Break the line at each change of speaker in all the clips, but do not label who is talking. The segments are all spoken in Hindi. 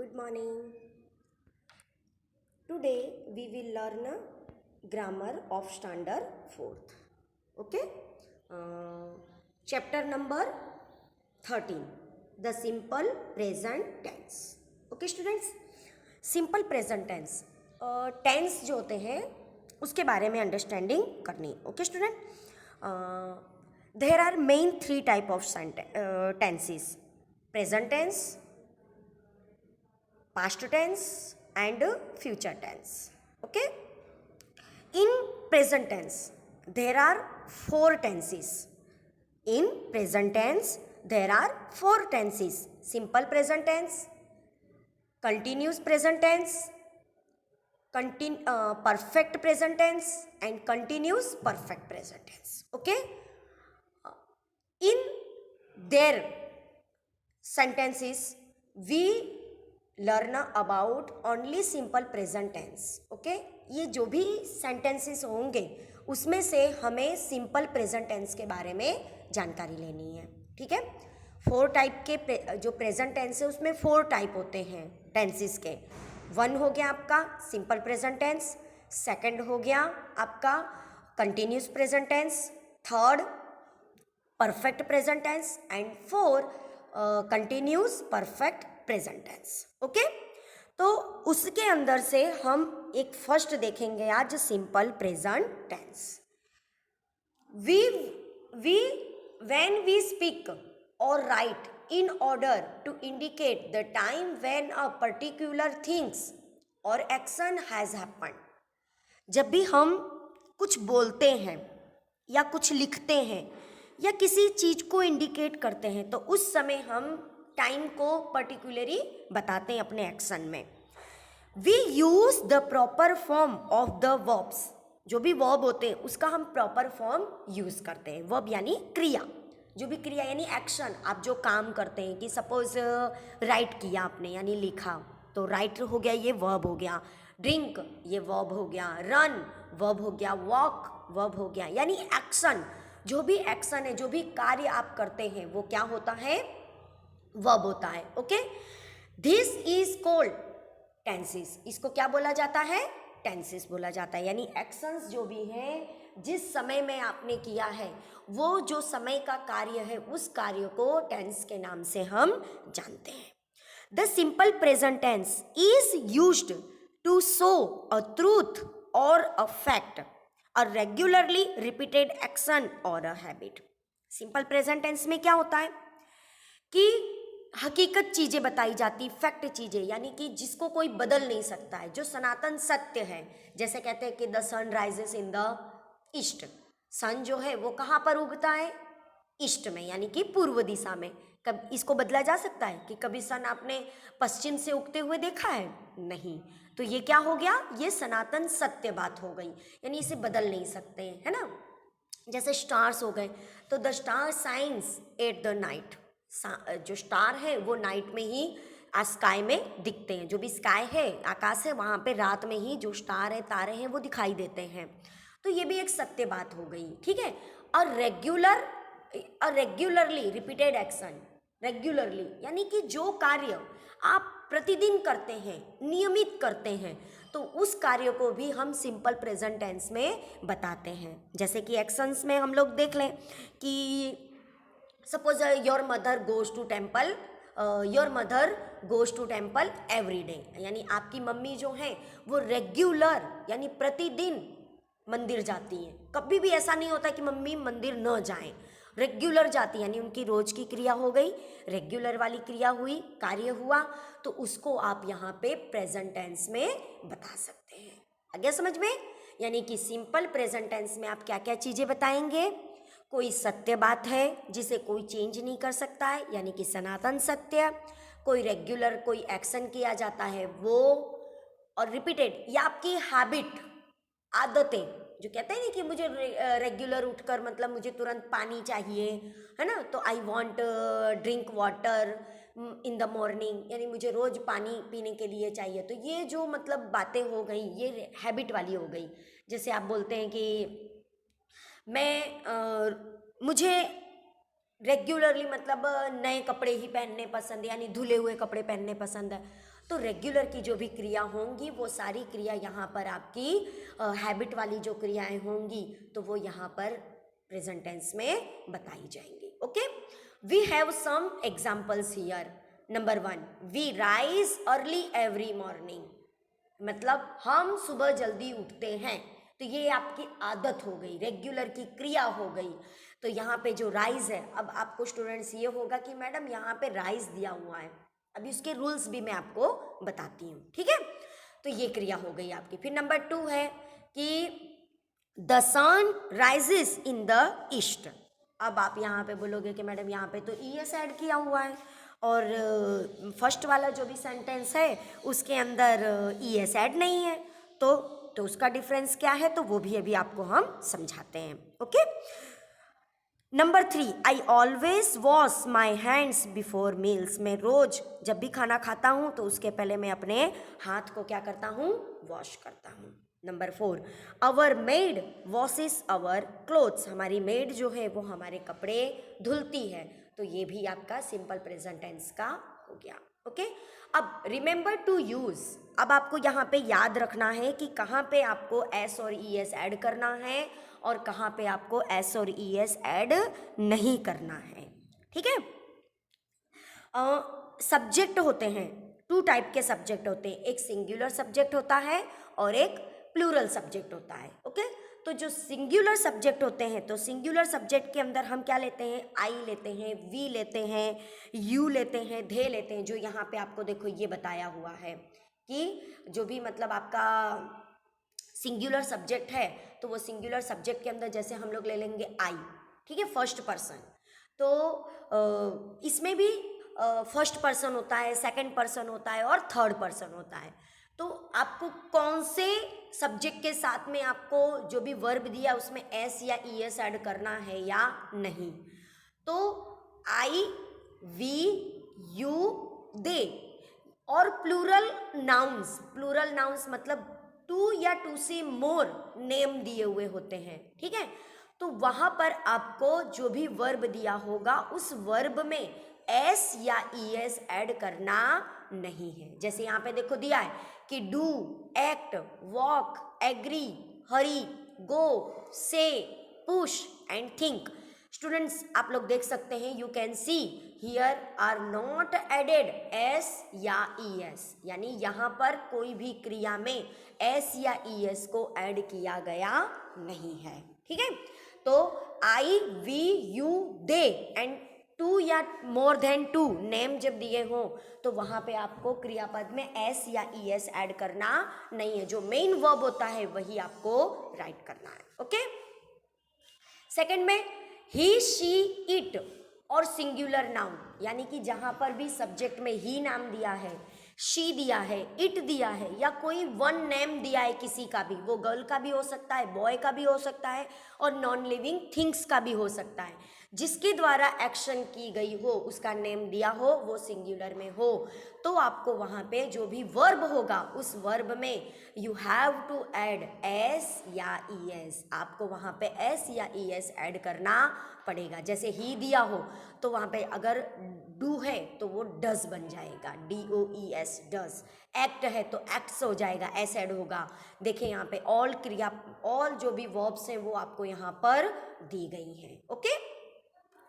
Good morning. Today we will learn grammar of standard 4th. Okay. Chapter number 13. The simple present tense. Okay students. Simple present tense. Tense जो होते हैं उसके बारे में अंडरस्टैंडिंग करनी. Okay student. There are main 3 type of tenses. Present tense, past tense and future tense. Okay. In present tense there are 4 tenses. In present tense there are 4 tenses. Simple present tense, continuous present tense, perfect present tense and continuous perfect present tense. Okay. In their sentences we learn about only simple present tense. Okay. ये जो भी सेंटेंसेस होंगे उसमें से हमें सिंपल प्रेजेंट टेंस के बारे में जानकारी लेनी है. ठीक है. 4 टाइप के जो प्रेजेंट टेंस है उसमें 4 टाइप होते हैं टेंसेस के. 1 हो गया आपका सिंपल प्रेजेंट टेंस, 2nd हो गया आपका continuous present tense, 3rd perfect present tense and 4 continuous perfect present tense. Okay. तो उसके अंदर से हम एक फर्स्ट देखेंगे आज simple present tense. We when we speak or write in order to indicate the time when a particular things or action has happened. जब भी हम कुछ बोलते हैं या कुछ लिखते हैं या किसी चीज को इंडिकेट करते हैं तो उस समय हम टाइम को पर्टिकुलरली बताते हैं अपने एक्शन में. We use the proper form of the verbs. जो भी वर्ब होते हैं उसका हम प्रॉपर फॉर्म यूज करते हैं. वर्ब यानी क्रिया. जो भी क्रिया यानी एक्शन, आप जो काम करते हैं कि सपोज राइट किया आपने यानी लिखा तो राइट हो गया, ये वर्ब हो गया. ड्रिंक ये वर्ब हो गया. रन वर्ब हो गया. वॉक वर्ब हो गया. यानी एक्शन, जो भी एक्शन है, जो भी कार्य आप करते हैं वो क्या होता है, वर्ब होता है. Okay. This is called tenses. इसको क्या बोला जाता है, टेंसेस बोला जाता है. यानी एक्शंस जो भी हैं जिस समय में आपने किया है वो जो समय का कार्य है उस कार्य को टेंस के नाम से हम जानते हैं. The simple present tense is used to show a truth or a fact, a regularly repeated action or a habit. Simple present tense में क्या होता है कि हकीकत चीज़ें बताई जाती, फैक्ट चीज़ें, यानी कि जिसको कोई बदल नहीं सकता है, जो सनातन सत्य है. जैसे कहते हैं कि the sun rises in the east. Sun जो है वो कहाँ पर उगता है, ईस्ट में, यानी कि पूर्व दिशा में. कब इसको बदला जा सकता है कि कभी सन आपने पश्चिम से उगते हुए देखा है, नहीं. तो ये क्या हो गया, ये सनातन सत्य बात हो गई, यानी इसे बदल नहीं सकते, है ना. जैसे स्टार्स हो गए तो the star signs at the night. जो स्टार है वो नाइट में ही स्काई में दिखते हैं. जो भी स्काई है, आकाश है, वहाँ पे रात में ही जो स्टार है, तारे हैं वो दिखाई देते हैं. तो ये भी एक सत्य बात हो गई. ठीक है. और रेगुलरली रिपीटेड एक्शन. रेगुलरली यानी कि जो कार्य आप प्रतिदिन करते हैं, नियमित करते हैं, तो उस कार्य को भी हम सिंपल प्रेजेंट टेंस में बताते हैं. जैसे कि एक्शंस में हम लोग देख लें कि suppose your mother goes to temple, your mother goes to temple every day. यानी आपकी मम्मी जो है वो रेगुलर यानी प्रतिदिन मंदिर जाती हैं. कभी भी ऐसा नहीं होता कि मम्मी मंदिर न जाएं, रेगुलर जाती है. यानी उनकी रोज की क्रिया हो गई, रेगुलर वाली क्रिया हुई, कार्य हुआ, तो उसको आप यहाँ पे प्रेजेंट टेंस में बता सकते हैं. आ गया समझ में. यानी कि सिंपल प्रेजेंट टेंस में आप क्या क्या चीजें बताएंगे, कोई सत्य बात है जिसे कोई चेंज नहीं कर सकता है यानी कि सनातन सत्य, कोई रेगुलर कोई एक्शन किया जाता है वो, और रिपीटेड या आपकी हैबिट, आदतें, जो कहते हैं ना कि मुझे रेगुलर उठकर मतलब मुझे तुरंत पानी चाहिए, है ना, तो I want drink water in the morning, यानी मुझे रोज पानी पीने के लिए चाहिए. तो ये जो मतलब बातें हो गई ये हैबिट वाली हो गई. जैसे आप बोलते हैं कि मैं मुझे रेगुलरली मतलब नए कपड़े ही पहनने पसंद, यानी धुले हुए कपड़े पहनने पसंद है। तो रेगुलर की जो भी क्रिया होंगी वो सारी क्रिया यहाँ पर आपकी हैबिट वाली जो क्रियाएं होंगी तो वो यहाँ पर प्रेजेंट टेंस में बताई जाएंगी। Okay, we have some examples here. Number 1, we rise early every morning, मतलब हम सुबह जल्दी उठते हैं। तो ये आपकी आदत हो गई, रेगुलर की क्रिया हो गई। तो यहाँ पे जो राइज है, अब आपको स्टूडेंट्स ये होगा कि मैडम यहाँ पे राइज दिया हुआ है, अभी उसके रूल्स भी मैं आपको बताती हूँ, ठीक है। तो ये क्रिया हो गई आपकी। फिर नंबर 2 है कि the sun rises in the east. अब आप यहाँ पे बोलोगे कि मैडम यहाँ पे तो ईएस ऐड किया हुआ है, और फर्स्ट वाला जो भी सेंटेंस है उसके अंदर ईएस ऐड नहीं है, तो उसका डिफरेंस क्या है, तो वो भी अभी आपको हम समझाते हैं। Okay, number 3, I always wash my hands before meals. मैं रोज जब भी खाना खाता हूँ तो उसके पहले मैं अपने हाथ को क्या करता हूँ, वॉश करता हूँ। नंबर 4, अवर मेड वॉशेस अवर क्लोथ्स। हमारी मेड जो है वो हमारे कपड़े धुलती है। तो ये भी आपका सिंपल प्रेजेंट टेंस का हो गया। ओके, अब रिमेंबर टू यूज। अब आपको यहाँ पे याद रखना है कि कहाँ पे आपको एस और ई एस ऐड करना है और कहाँ पे आपको एस और ई एस ऐड नहीं करना है, ठीक है। सब्जेक्ट होते हैं, 2 टाइप के सब्जेक्ट होते हैं, एक सिंगुलर सब्जेक्ट होता है और एक प्लूरल सब्जेक्ट होता है। ओके, तो जो सिंगुलर सब्जेक्ट होते हैं, तो सिंगुलर सब्जेक्ट के अंदर हम क्या लेते हैं, आई लेते हैं, वी लेते हैं, यू लेते हैं, दे लेते हैं। जो यहाँ पे आपको देखो ये बताया हुआ है कि जो भी मतलब आपका सिंगुलर सब्जेक्ट है तो वो सिंगुलर सब्जेक्ट के अंदर जैसे हम लोग ले लेंगे आई, ठीक है, फर्स्ट पर्सन। तो इसमें भी फर्स्ट पर्सन होता है, सेकंड पर्सन होता है और थर्ड पर्सन होता है। तो आपको कौन से सब्जेक्ट के साथ में आपको जो भी वर्ब दिया उसमें एस या ई एस ऐड करना है या नहीं। तो आई, वी, यू, दे। और प्लूरल नाउन्स मतलब 2 या 2 से मोर नेम दिए हुए होते हैं, ठीक है। तो वहां पर आपको जो भी वर्ब दिया होगा उस वर्ब में एस या ई एस ऐड करना नहीं है। जैसे यहाँ पे देखो दिया है कि डू, एक्ट, वॉक, एग्री, हरी, गो, से, पुश एंड थिंक। स्टूडेंट्स आप लोग देख सकते हैं, you can see here are not added S या ई एस, यानी यहाँ पर कोई भी क्रिया में एस या ई एस को ऐड किया गया नहीं है, ठीक है। तो आई, वी, यू, दे एंड 2 या मोर देन 2 नेम जब दिए हो तो वहां पे आपको क्रियापद में एस या ई एस ऐड करना नहीं है। जो मेन वर्ब होता है वही आपको राइट करना है। ओके, सेकंड में ही, शी, इट और सिंगुलर नाउन, यानी कि जहां पर भी सब्जेक्ट में ही नाम दिया है, शी दिया है, इट दिया है या कोई वन नेम दिया है किसी का भी, वो गर्ल का भी हो सकता है, बॉय का भी हो सकता है और नॉन लिविंग थिंग्स का भी हो सकता है, जिसके द्वारा एक्शन की गई हो उसका नेम दिया हो, वो सिंगुलर में हो, तो आपको वहाँ पे जो भी वर्ब होगा उस वर्ब में you have to add S या ई एस। आपको वहाँ पे एस या ई एस ऐड करना पड़ेगा। जैसे ही दिया हो तो वहाँ पे अगर डू है तो वो डज बन जाएगा, DOES, डज। एक्ट है तो एक्ट्स हो जाएगा, एस ऐड होगा। देखिए यहाँ पे ऑल क्रिया, ऑल जो भी वर्ब्स हैं वो आपको यहाँ पर दी गई हैं। Okay,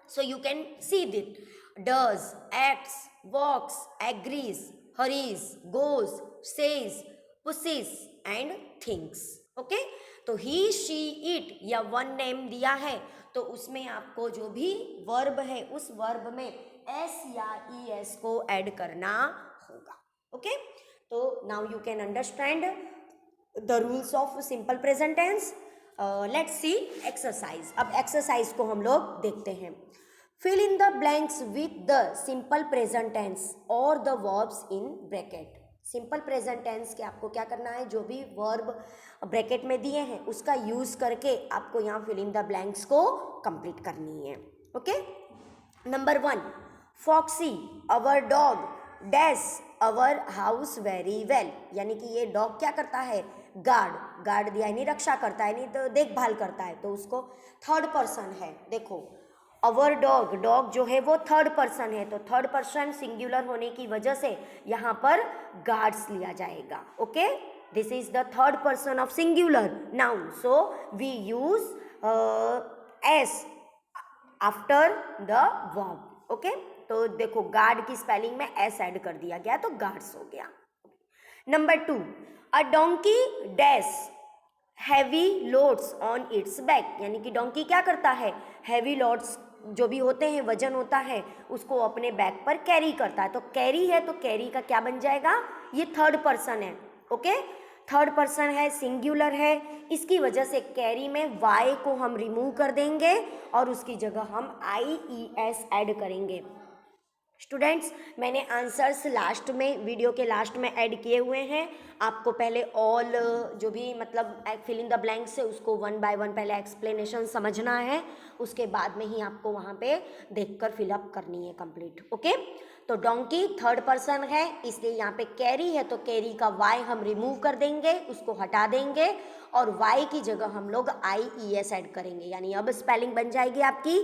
so you can see that does, acts, walks, agrees, hurries, goes, says, pushes and thinks. Okay, तो he, she, it या वन नेम दिया है तो उसमें आपको जो भी वर्ब है उस वर्ब में एस या ई एस को ऐड करना होगा। ओके, तो now you can understand the rules of simple present tense. Let's see exercise. अब एक्सरसाइज को हम लोग देखते हैं। Fill in the blanks with the simple present tense or the verbs in bracket. Simple present tense के आपको क्या करना है, जो भी वर्ब ब्रैकेट में दिए हैं उसका यूज करके आपको यहाँ फिल इन द ब्लैंक्स को कंप्लीट करनी है। Okay, number 1, Foxy our dog dash our house very well, यानी कि ये डॉग क्या करता है, गार्ड दिया, यानी रक्षा करता है, नहीं तो देखभाल करता है, तो उसको थर्ड पर्सन है। देखो अवर डॉग, डॉग जो है वो थर्ड पर्सन है, तो थर्ड पर्सन सिंगुलर होने की वजह से यहाँ पर गार्ड्स लिया जाएगा. Okay, this is the third person of singular noun, so we use S after the verb. Okay, तो देखो गार्ड की स्पेलिंग में एस ऐड कर दिया गया तो गार्ड्स हो गया. Number 2, a donkey dash heavy loads on it's back, यानी कि डोंकी क्या करता है, हैवी लोड्स जो भी होते हैं, वजन होता है, उसको अपने बैक पर कैरी करता है. तो कैरी है तो कैरी का क्या बन जाएगा, ये थर्ड पर्सन है. ओके, थर्ड पर्सन है, सिंगुलर है, इसकी वजह से कैरी में वाई को हम रिमूव कर देंगे और उसकी जगह हम IES ऐड करेंगे. स्टूडेंट्स, मैंने आंसर्स लास्ट में, वीडियो के लास्ट में ऐड किए हुए हैं. आपको पहले ऑल जो भी मतलब फिल इन द ब्लैंक्स है उसको 1 बाय 1 पहले एक्सप्लेनेशन समझना है, उसके बाद में ही आपको वहाँ पे देखकर फिलअप करनी है कंप्लीट. ओके, तो डोंकी थर्ड पर्सन है, इसलिए यहाँ पे कैरी है तो कैरी का वाई हम रिमूव कर देंगे, उसको हटा देंगे और वाई की जगह हम लोग IES ऐड करेंगे. यानी अब स्पेलिंग बन जाएगी आपकी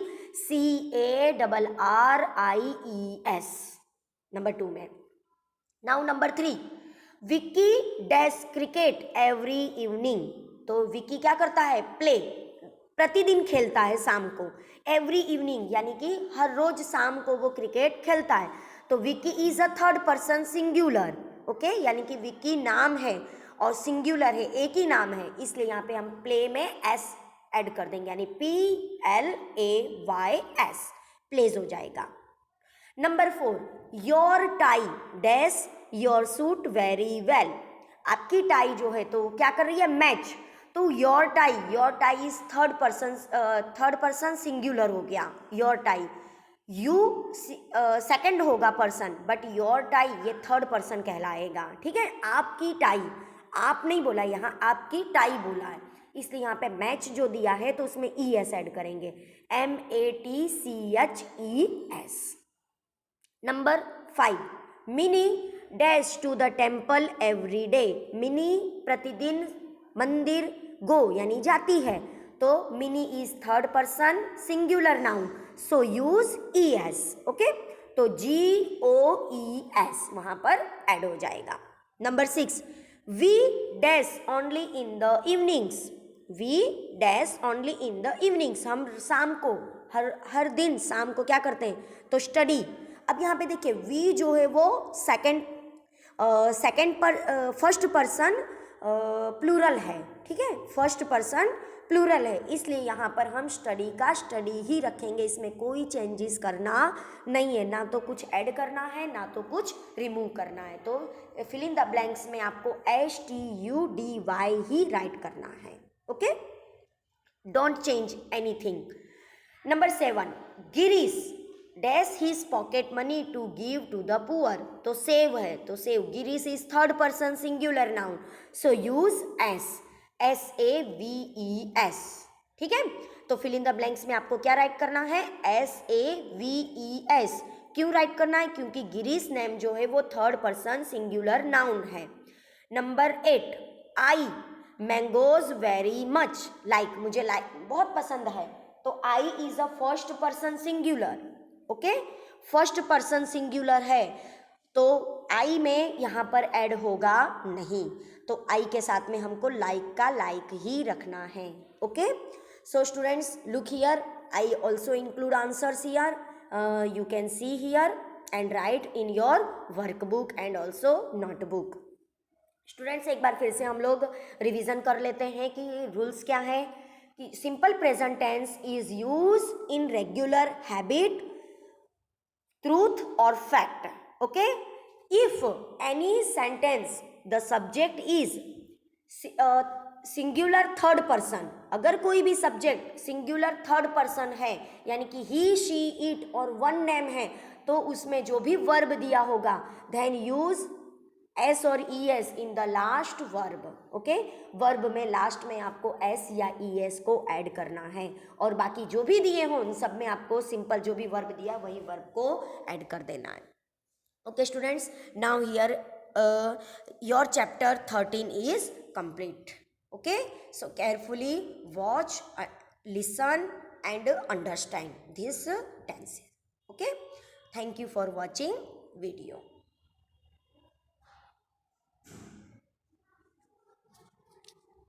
CARRIES नंबर 2 में. Now number 3, Vicky dash cricket every evening. तो विक्की क्या करता है, प्ले, प्रतिदिन खेलता है शाम को. एवरी इवनिंग यानी कि हर रोज शाम को वो क्रिकेट खेलता है. तो Vicky is a third person singular. Okay, यानी कि विक्की नाम है और सिंगुलर है, एक ही नाम है, इसलिए यहाँ पे हम प्ले में एस ऐड कर देंगे, यानी PLAYS, प्लेज हो जाएगा. Number 4, your tie dash your suit very well. आपकी टाई जो है तो क्या कर रही है, मैच. तो your tie is third person singular हो गया, योर टाई. यू सेकंड होगा पर्सन, बट योर टाई ये थर्ड पर्सन कहलाएगा. ठीक है, आपकी टाई, आप नहीं बोला यहाँ, आपकी टाई बोला है, इसलिए यहाँ पे मैच जो दिया है तो उसमें ES ऐड करेंगे, MATCHES. Number 5, Mini dash to the temple every day. Mini प्रतिदिन मंदिर गो यानी जाती है, तो Mini is third person singular noun, so use ES. Okay, तो GOES वहां पर ऐड हो जाएगा. Number 6, we dash only in the evenings. We dash only in the evenings, हम शाम को, हर दिन शाम को क्या करते हैं, तो स्टडी. अब यहाँ पे देखिए वी जो है वो फर्स्ट पर्सन प्लूरल है. ठीक है, फर्स्ट पर्सन प्लूरल है, इसलिए यहाँ पर हम स्टडी का स्टडी ही रखेंगे, इसमें कोई चेंजेस करना नहीं है, ना तो कुछ ऐड करना है ना तो कुछ रिमूव करना है. तो फिल इन द ब्लैंक्स में आपको STUDY ही राइट करना है. Okay, don't change anything. Number 7, Girish dash his pocket money to give to the poor. तो सेव है तो save, Girish is third person singular noun, so use SAVES. ठीक है, तो फिल इन द ब्लैंक्स में आपको क्या राइट करना है, SAVES. क्यों राइट करना है, क्योंकि गिरीश नेम जो है वो थर्ड पर्सन सिंगुलर नाउन है. Number 8, I mangoes very much like. मुझे लाइक बहुत पसंद है, तो I is a first person singular. Okay, first person singular है तो आई में यहाँ पर ऐड होगा नहीं, तो आई के साथ में हमको लाइक का लाइक ही रखना है. Okay, so students look here, I also include answers here, you can see here and write in your workbook and also notebook. Students एक बार फिर से हम लोग रिवीजन कर लेते हैं कि रूल्स क्या है. कि simple present tense is use in regular habit, truth or fact. Okay, if any sentence the subject is singular third person, अगर कोई भी सब्जेक्ट सिंगुलर थर्ड पर्सन है यानी कि ही शी इट और वन नेम है, तो उसमें जो भी वर्ब दिया होगा देन यूज S और ES in the last verb. Okay, verb में लास्ट में आपको S या ES को ऐड करना है और बाकी जो भी दिए हों उन सब में आपको सिंपल जो भी वर्ब दिया वही वर्ब को ऐड कर देना है. Okay students, now here your chapter 13 is complete. Okay, so carefully watch, listen and understand these tenses. Okay, thank you for watching video.